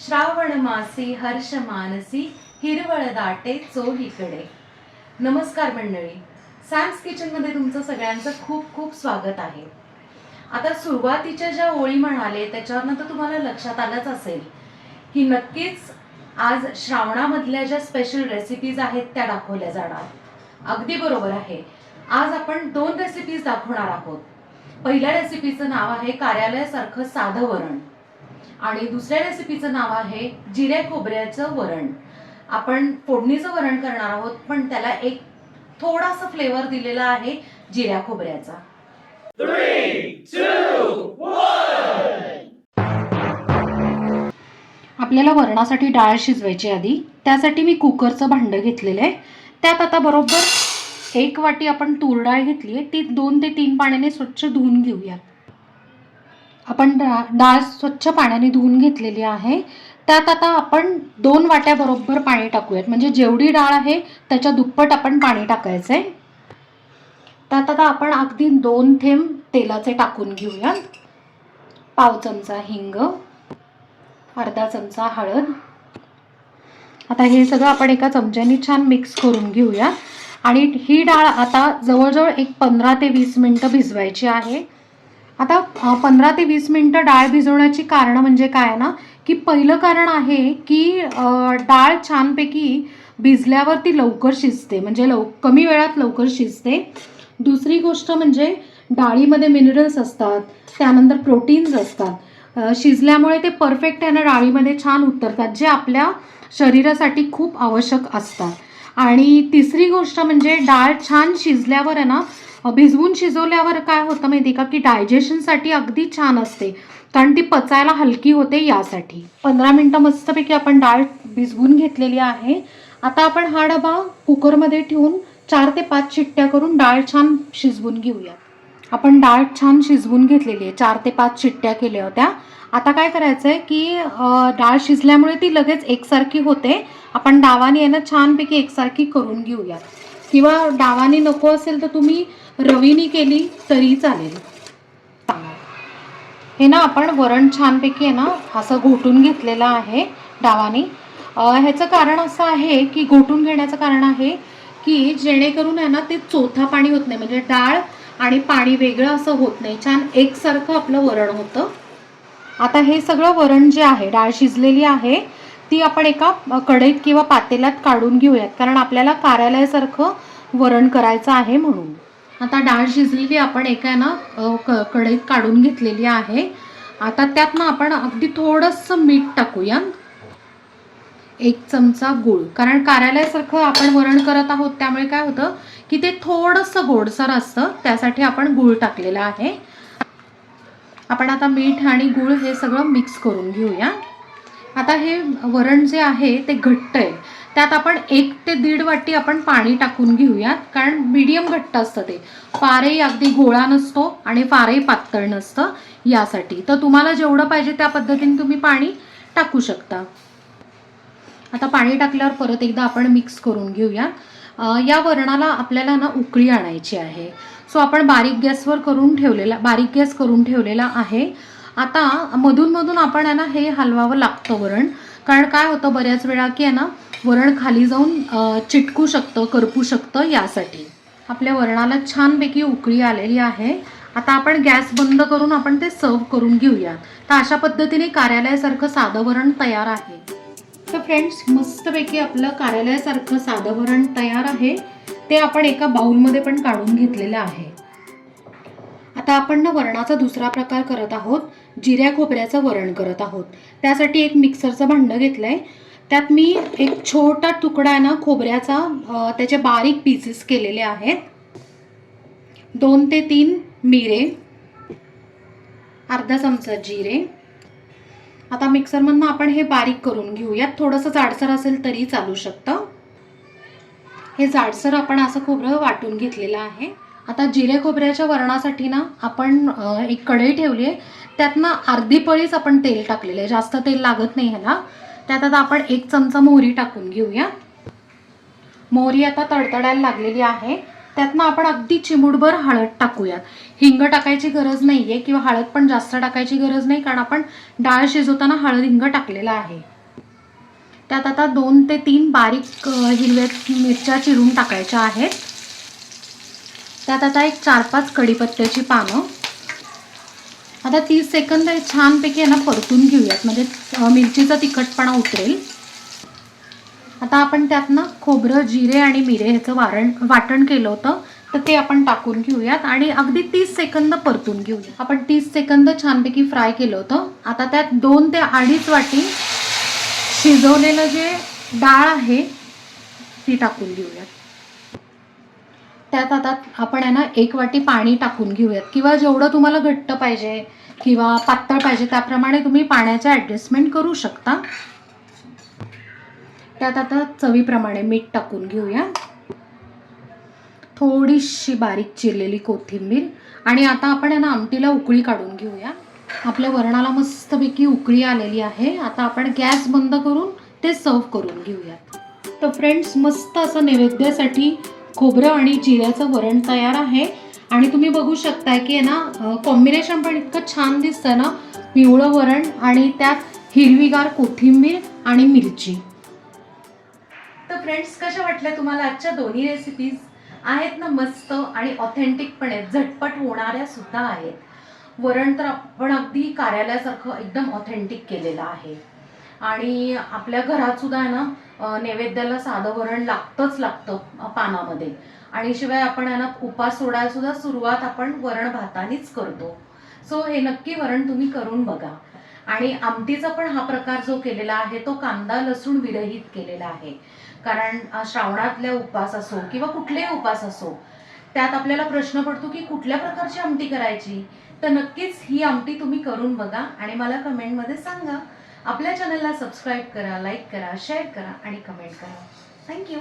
श्रावण मासी हर्ष मानसी हिरवळ दाटे चोहीकडे। नमस्कार मंडळी, सॅम्स किचन मध्ये तुमचं सगळ्यांचं खूप खूप स्वागत आहे। आता सुरुवातीच्या ज्या ओळी म्हणाले त्याच्यानंतर तुम्हाला लक्षात आलंच असेल की नक्कीच आज श्रावणामधल्या ज्या स्पेशल रेसिपीज आहेत त्या दाखवल्या जाणार। अगदी बरोबर आहे, आज आपण दोन रेसिपीज दाखवणार आहोत। पहिल्या रेसिपीचं नाव आहे कार्यालयासारखं साधं वरण आणि दुसऱ्या रेसिपीचं नाव आहे जिरे खोबऱ्याचं वरण। आपण फोडणीचं वरण करणार आहोत, पण त्याला एक थोडासा फ्लेवर दिलेला आहे जिऱ्या खोबऱ्याचा। 3, 2, 1 आपल्याला वरणासाठी डाळ शिजवायची आधी, त्यासाठी मी कुकरचं भांडं घेतलेलं आहे। त्यात आता बरोबर 1 वाटी आपण तूर डाळ घेतली आहे, ती 2 ते 3 पाण्याने स्वच्छ धुवून घेऊया। आपण डाळ स्वच्छ पाण्याने धुवून घेतलेली आहे। त्यात आता आपण 2 वाट्या बरोबर पाणी टाकूयात, म्हणजे जेवढी डाळ आहे त्याच्या दुप्पट आपण पाणी टाकायचंय। त्यात आता आपण अगदी 2 थेंब तेलाचे टाकून घेऊया। पाव चमचा हिंग, अर्धा चमचा हळद। आता हे सगळं आपण एका चमच्याने छान मिक्स करून घेऊया आणि ही डाळ आता जवळजवळ एक 15 ते 20 मिनिटं भिजवायची आहे। आता 15 ते 20 मिनिटं डाळ भिजवण्याची कारण म्हणजे काय ना, की पहिलं कारण आहे की डाळ छानपैकी भिजल्यावर ती लवकर शिजते, म्हणजे कमी वेळात लवकर शिजते। दुसरी गोष्ट म्हणजे डाळीमध्ये मिनरल्स असतात, त्यानंतर प्रोटीन्स असतात, शिजल्यामुळे ते परफेक्ट आहे ना डाळीमध्ये छान उतरतात, जे आपल्या शरीरासाठी खूप आवश्यक असतात। आणि तिसरी गोष्ट म्हणजे डाळ छान शिजल्यावर आहे ना, भिजवून शिजवल्यावर काय होतं माहिती का, की डायजेशनसाठी अगदी छान असते, कारण ती पचायला हलकी होते यासाठी। 15 मिनिटं मस्तपैकी आपण डाळ भिजवून घेतलेली आहे। आता आपण हा डबा कुकरमध्ये ठेवून 4 ते 5 शिट्ट्या करून डाळ छान शिजवून घेऊया। आपण डाळ छान शिजवून घेतलेली आहे, 4 ते 5 शिट्ट्या केल्या होत्या। आता काय करायचंय की डाळ शिजल्यामुळे ती लगेच एकसारखी होते, आपण डावाने आहे ना छानपैकी एकसारखी करून घेऊया, किंवा डावाने नको असेल तर तुम्ही रवीने केली तरी चालेल। हे ना आपण वरण छानपैकी आहे ना असं घोटून घेतलेलं आहे डावाने। ह्याचं कारण असं आहे की घोटून घेण्याचं कारण आहे की जेणेकरून आहे ना ते चोथा पाणी होत नाही, म्हणजे डाळ आणि पाणी वेगळं असं होत नाही, छान एकसारखं आपलं वरण होतं। आता हे सगळं वरण जे आहे, डाळ शिजलेली आहे ती आपण एका कढईत किंवा पातेल्यात काढून घेऊयात, कारण आपल्याला कार्यालयासारखं वरण करायचं आहे म्हणून। आता डाळ शिजलेली आपण एका ना कढईत काढून घेतलेली आहे। आता त्यात ना आपण अगदी थोडंसं मीठ टाकूया, 1 चमचा गूळ, कारण कार्यालयासारखं आपण वरण करत आहोत त्यामुळे काय होतं की ते थोडंसं गोडसर असतं, त्यासाठी आपण गूळ टाकलेला आहे। आपण आता मीठ आणि गूळ हे सगळं मिक्स करून घेऊया। आता हे वरण जे आहे ते घट्ट आहे, त्यात आपण 1 ते 1.5 वाटी आपण पाणी टाकून घेऊयात, कारण मीडियम घट्ट असतं ते, फारही अगदी गोळा नसतो आणि फारही पातळ नसतं, यासाठी। तर तुम्हाला जेवढं पाहिजे त्या पद्धतीने तुम्ही पाणी टाकू शकता। आता पाणी टाकल्यावर परत एकदा आपण मिक्स करून घेऊया। या वरणाला आपल्याला ना उकळी आणायची आहे, सो आपण बारीक गॅस करून ठेवलेला आहे। आता मधून मधून आपण आहे ना हे हलवावं लागतं वरण, कारण काय होतं बऱ्याच वेळा की आहे ना वरण खाली जाऊन चिटकू शकतं, करपू शकतं, यासाठी। आपल्या वरणाला छानपैकी उकळी आलेली आहे। आता आपण गॅस बंद करून आपण ते सर्व करून घेऊया। तर अशा पद्धतीने कार्यालयासारखं साधं वरण तयार आहे। तर फ्रेंड्स, मस्तपैकी आपलं कार्यालयासारखं साधं वरण तयार आहे, ते आपण एका बाउलमध्ये पण काढून घेतलेलं आहे। आता आपण ना वरणाचा दुसरा प्रकार करत आहोत, जिऱ्या खोबऱ्याचं वरण करत आहोत। त्यासाठी एक मिक्सरचं भांडं घेतलंय, त्यात मी एक छोटा तुकडा आहे ना खोबऱ्याचा, त्याचे बारीक पीसेस केलेले आहेत, 2 ते 3 मिरे, अर्धा चमचा जिरे। आता मिक्सरमधनं आपण हे बारीक करून घेऊयात, थोडंसं जाडसर असेल तरी चालू शकतं। हे जाडसर आपण असं खोबरं वाटून घेतलेलं आहे। आता जिरे खोबऱ्याच्या वरणासाठी ना आपण एक कढई ठेवली आहे, त्यात ना अर्धी पळीच आपण तेल टाकलेलं आहे, जास्त तेल लागत नाही ह्याला। त्यात आता आपण 1 चमचा मोहरी टाकून घेऊया। मोहरी आता तडतडायला लागलेली आहे, त्यातनं आपण अगदी चिमूटभर हळद टाकूयात. हिंग टाकायची गरज नाहीये किंवा हळद पण जास्त टाकायची गरज नाही, कारण आपण डाळ शिजवताना हळद हिंग टाकलेला आहे. त्यात आता 2 ते 3 बारीक हिरव्या मिरच्या चिरून टाकायच्या आहेत. त्यात आता एक 4-5 कढीपत्त्याची पानं. आता 30 सेकंद छानपैकी ना परतून घेऊयात, म्हणजे मिरचीचा तिखटपणा उतरेल. आता आपण त्यात ना खोबरं, जिरे आणि मिरे ह्याचं वाटण केलं होतं, तर ते आपण टाकून घेऊयात आणि अगदी 30 सेकंद परतून घेऊया. आपण 30 सेकंद छानपैकी फ्राय केलं होतं. आता त्यात 2 ते 2.5 वाटी शिजवलेलं जे डाळ आहे ती टाकून घेऊयात. त्यात आता आपण आहे ना 1 वाटी पाणी टाकून घेऊयात, किंवा जेवढं तुम्हाला घट्ट पाहिजे किंवा पातळ पाहिजे त्याप्रमाणे तुम्ही पाण्याचं ॲडजस्टमेंट करू शकता. त्यात आता चवीप्रमाणे मीठ टाकून घेऊया, थोडीशी बारीक चिरलेली कोथिंबीर, आणि आता आपण आहे ना आमटीला उकळी काढून घेऊया. आपल्या वरणाला मस्तपैकी उकळी आलेली आहे. आता आपण गॅस बंद करून ते सर्व करून घेऊयात. तर फ्रेंड्स, मस्त असं नैवेद्यासाठी खोबरं आणि जिऱ्याचं वरण तयार आहे. आणि तुम्ही बघू शकताय की आहे ना कॉम्बिनेशन पण इतकं छान दिसतं ना, पिवळं वरण आणि त्यात हिरवीगार कोथिंबीर आणि मिरची. तर फ्रेंड्स, कशा वाटल्या तुम्हाला आजच्या दोन्ही रेसिपीज? आहेत ना मस्त आणि ऑथेंटिक पण आहेत, झटपट होणाऱ्या सुद्धा आहेत. वरण तर आपण अगदी कार्यालयासारखं एकदम ऑथेंटिक केलेलं आहे. आणि आपल्या घरात सुद्धा आहे ना नैवेद्याला साधं वरण लागतं पानामध्ये. आणि शिवाय आपण आहे ना उपास सोडायला सुद्धा सुरुवात आपण वरण भातानीच करतो. सो हे नक्की वरण तुम्ही करून बघा. आणि आमटीचा पण हा प्रकार जो केलेला आहे तो कांदा लसूण विरहित केलेला आहे. कारण श्रावणातल्या उपास असो किंवा कुठलेही उपास असो, त्यात आपल्याला प्रश्न पडतो की कुठल्या प्रकारची आमटी करायची. तर नक्कीच ही आमटी तुम्ही करून बघा आणि मला कमेंटमध्ये सांगा. आपल्या चॅनलला सबस्क्राईब करा, लाईक करा, शेअर करा आणि कमेंट करा. थँक्यू.